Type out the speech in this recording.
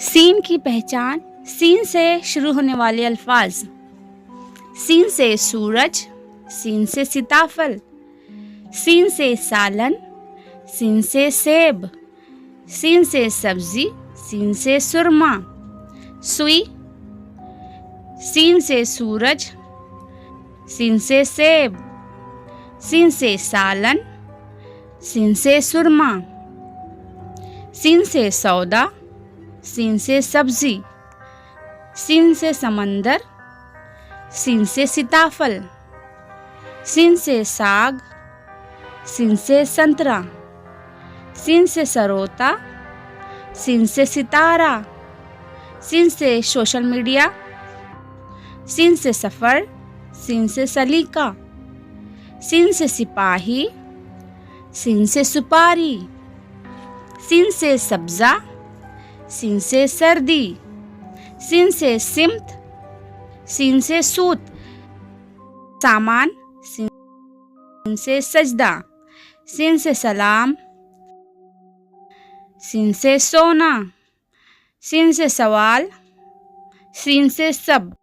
Scene की पहचान। Scene से शुरू होने वाले अल्फाज। सीन से सूरज, सीन से सीताफल, सीन से सालन, सीन से सेब, सीन से सब्जी, सीन से सुरमा। सुई। सीन से सूरज, सीन से सेब, सीन से सालन, सीन से सुरमा। सीन से सौदा, सीन से सब्जी, सीन से समंदर, सीन से सीताफल, सीन से साग, सीन से संतरा, सीन से सरोता, सीन से सितारा, सीन से सोशल मीडिया, सीन से सफ़र, सीन से सलीका, सीन से सिपाही, सीन से सुपारी, सीन से सब्ज़ा, सीन से सर्दी, सीन से सिमत, सीन से सूत। सामान। सीन से सजदा, सीन से सलाम, सीन से सोना, सीन से सवाल, सीन से सब।